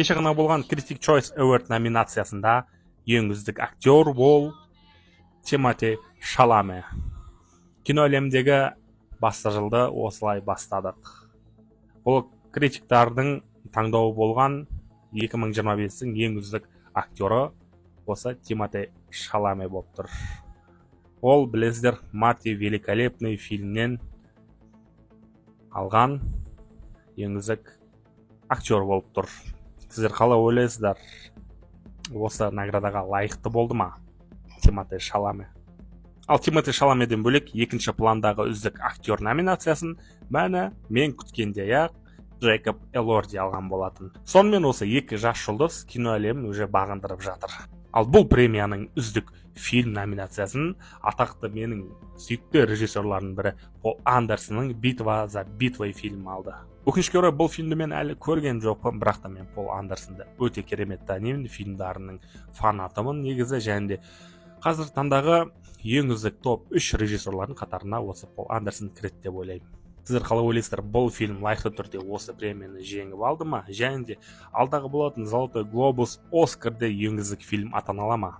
Кеше ғана болған Critic Choice Award номинациясында ең үздік актер ол Тимоти Шаламе. Кино әлемдегі басты жылды осылай бастадық. Бұл критиктардың таңдауы болған 2025-ің ең үздік актері осы Тимоти Шаламе болып тұр. Ол, білесіздер, Марти Великолепный фильмнен алған ең үздік актер болып тұр. Сіздер қалай ойлайсыздар? Осы наградаға лайықты болды ма Тимоти Шаламе? Ал Тимоти Шаламеден бөлек екінші пландағы үздік актер номинациясын мен күткендей-ақ Джейкоб Элорди алған болатын. Сонымен осы екі жас жұлдыз кино әлемін уже бағындырып жатыр. Ал бұл премияның үздік фильм номинациясын атақты менің сүйікті режиссерларының бірі Пол Андерсонның «Битва за битвой» фильмі алды. Өкінішке орай бұл фильмді мен әлі көрген жоқпын, бірақ та мен Пол Андерсонды өте керемет танимын, фильмдарының фанатымын негізі, және де қазір таңдағы ең үздік топ 3 режиссерлардың қатарына осы Пол Андерсон кіреді деп ойлаймын. Сіздер қалай ойлайсыздар, бұл фильм лайықты түрде осы премияны жеңіп алды ма, және де алдағы болатын Золотой глобус, Оскарда ең үздік фильм атана ала ма?